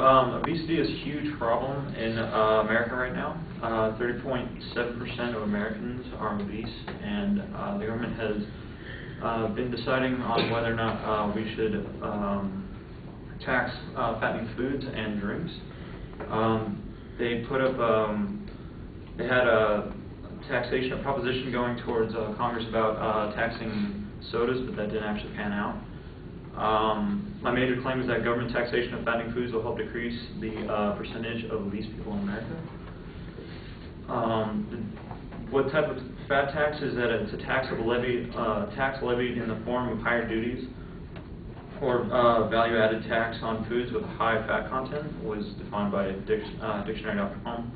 Obesity is a huge problem in America right now. 30.7% of Americans are obese, and the government has been deciding on whether or not we should tax fattening foods and drinks. They put up, they had a proposition going towards Congress about taxing sodas, but that didn't actually pan out. My major claim is that government taxation of fattening foods will help decrease the percentage of obese people in America. What type of fat tax is that? It's a tax levied in the form of higher duties or value-added tax on foods with a high fat content, was defined by dictionary.com.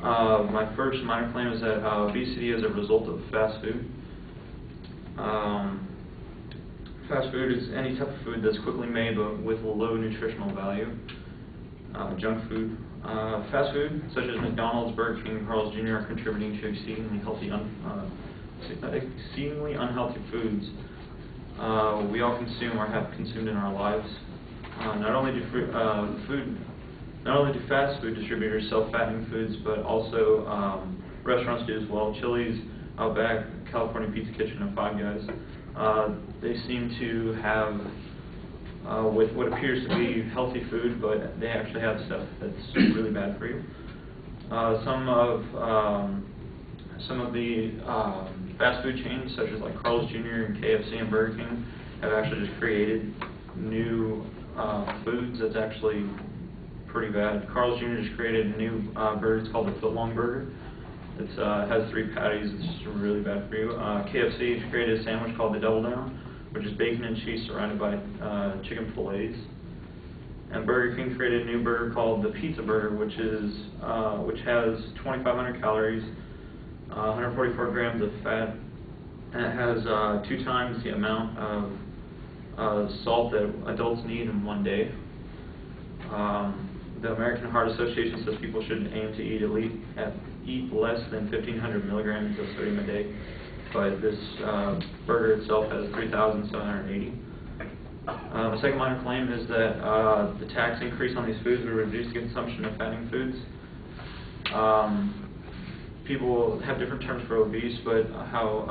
My first minor claim is that obesity is a result of fast food. Fast food is any type of food that's quickly made but with low nutritional value. Junk food. Fast food, such as McDonald's, Burger King, and Carl's Jr. are contributing to exceedingly unhealthy foods we all consume or have consumed in our lives. Not only do fast food distributors sell fattening foods, but also restaurants do as well. Chili's, Outback, California Pizza Kitchen, and Five Guys. They seem to have with what appears to be healthy food, but they actually have stuff that's really bad for you. Some of the fast food chains, such as like Carl's Jr. and KFC and Burger King, have actually just created new foods that's actually pretty bad. Carl's Jr. just created a new burger. It's called the footlong burger. It has 3 patties. It's just really bad for you. KFC has created a sandwich called the Double Down, which is bacon and cheese surrounded by chicken fillets. And Burger King created a new burger called the Pizza Burger, which has 2,500 calories, 144 grams of fat, and it has 2 times the amount of salt that adults need in one day. The American Heart Association says people should aim to eat less than 1,500 milligrams of sodium a day, but this burger itself has 3,780. The second minor claim is that the tax increase on these foods will reduce the consumption of fattening foods. People have different terms for obese, but how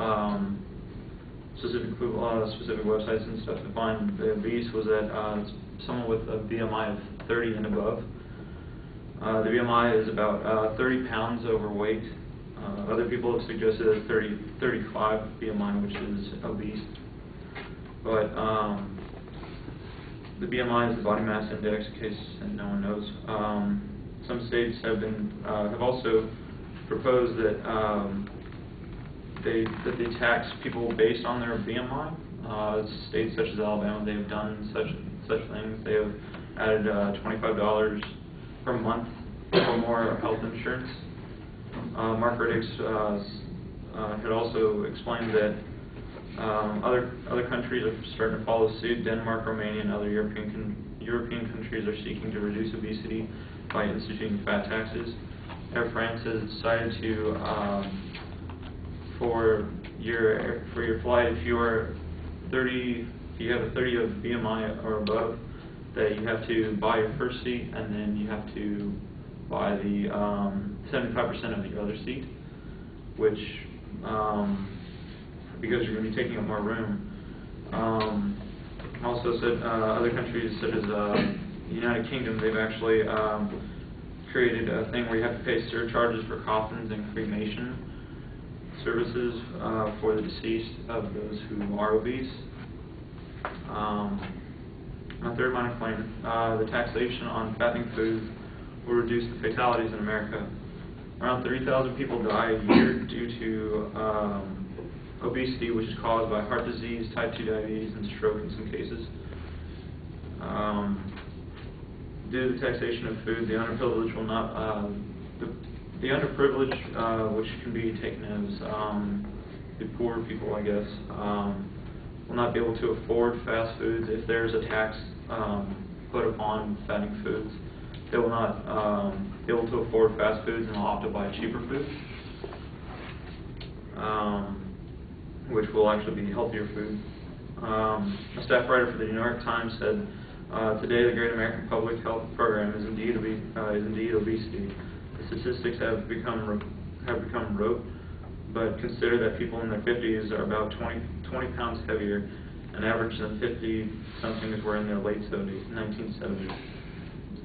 specific websites and stuff define the obese was that someone with a BMI of 30 and above. The BMI is about 30 pounds overweight. Other people have suggested a 35 BMI, which is obese. But the BMI is the body mass index, in case no one knows. Some states have also proposed that they tax people based on their BMI. States such as Alabama, they have done such things. They have added $25 per month for more health insurance. Mark Riddick's had also explained that other countries are starting to follow suit. Denmark, Romania, and other European countries are seeking to reduce obesity by instituting fat taxes. Air France has decided to, for your flight, if you have a 30 of BMI or above, that you have to buy your first seat, and then you have to buy the 75% of the other seat, which because you're going to be taking up more room. Also said other countries such as the United Kingdom, they've actually created a thing where you have to pay surcharges for coffins and cremation services for the deceased of those who are obese. My third minor claim, the taxation on fattening foods will reduce the fatalities in America. Around 30,000 people die a year due to obesity, which is caused by heart disease, type 2 diabetes, and stroke in some cases. Due to the taxation of food, the underprivileged will not, the underprivileged, which can be taken as the poor people, I guess, will not be able to afford fast foods. If there's a tax put upon fattening foods, they will not be able to afford fast foods and will opt to buy cheaper food, which will actually be healthier food. A staff writer for the New York Times said Today, the Great American Public Health Program is indeed obesity. The statistics have become rote, but consider that people in their 50s are about 20 pounds heavier, and average than 50-somethings were in their late 1970s.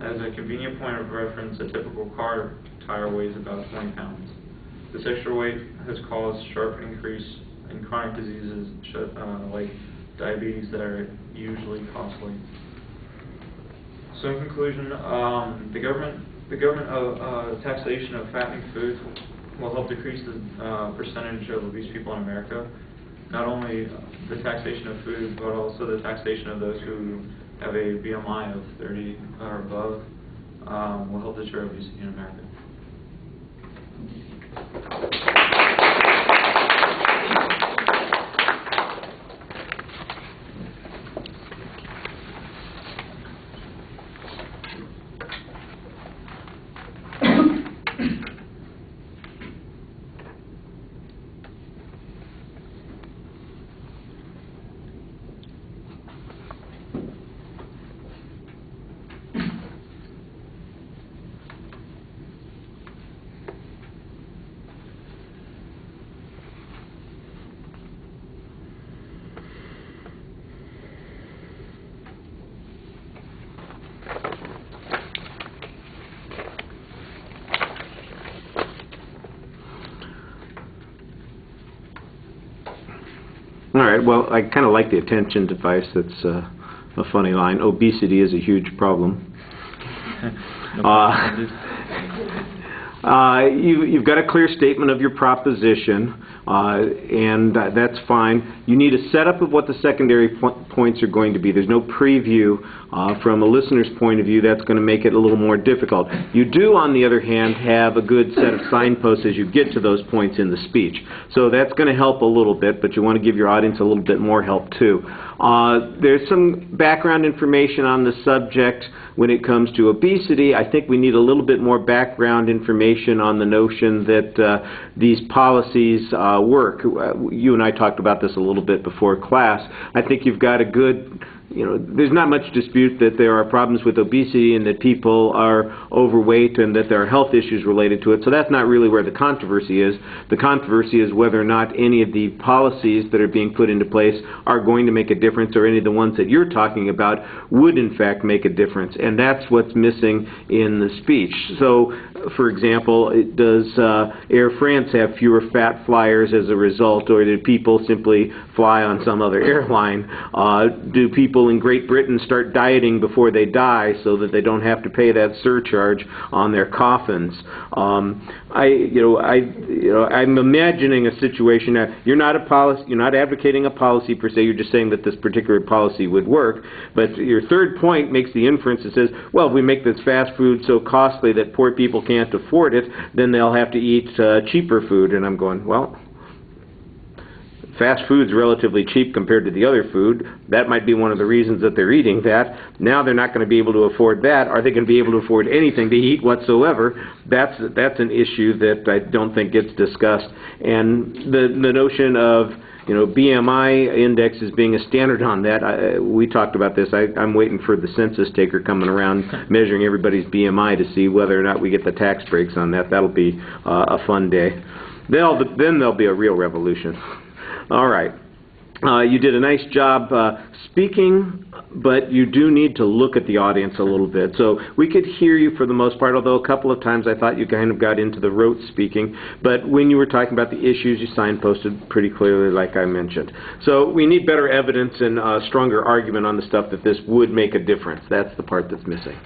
As a convenient point of reference, a typical car tire weighs about 20 pounds. This extra weight has caused sharp increase in chronic diseases like diabetes that are usually costly. So in conclusion, the government taxation of fattening foods will help decrease the percentage of obese people in America. Not only the taxation of food, but also the taxation of those who have a BMI of 30 or above will help deter obesity in America. All right, well, I kind of like the attention device. That's a funny line. Obesity is a huge problem. You've got a clear statement of your proposition, and that's fine. You need a setup of what the secondary points are going to be. There's no preview from a listener's point of view. That's going to make it a little more difficult. You do, on the other hand, have a good set of signposts as you get to those points in the speech. So that's going to help a little bit, but you want to give your audience a little bit more help too. There's some background information on the subject when it comes to obesity. I think we need a little bit more background information on the notion that these policies work. You and I talked about this a little bit before class. I think you've got a good, there's not much dispute that there are problems with obesity and that people are overweight and that there are health issues related to it. So that's not really where the controversy is. The controversy is whether or not any of the policies that are being put into place are going to make a difference, or any of the ones that you're talking about would in fact make a difference. And that's what's missing in the speech. So, for example, does Air France have fewer fat flyers as a result, or do people simply fly on some other airline? Do people in Great Britain start dieting before they die so that they don't have to pay that surcharge on their coffins? I'm imagining a situation now. You're not advocating a policy per se. You're just saying that this particular policy would work. But your third point makes the inference that says, well, if we make this fast food so costly that poor people can't afford it, then they'll have to eat cheaper food. And I'm going, well, fast food's relatively cheap compared to the other food. That might be one of the reasons that they're eating that. Now they're not going to be able to afford that. Are they going to be able to afford anything to eat whatsoever? That's an issue that I don't think gets discussed. And the notion of BMI indexes being a standard on that, we talked about this. I'm waiting for the census taker coming around measuring everybody's BMI to see whether or not we get the tax breaks on that. That'll be a fun day. Then there'll be a real revolution. All right. You did a nice job speaking, but you do need to look at the audience a little bit. So we could hear you for the most part, although a couple of times I thought you kind of got into the rote speaking. But when you were talking about the issues, you signposted pretty clearly, like I mentioned. So we need better evidence and stronger argument on the stuff that this would make a difference. That's the part that's missing.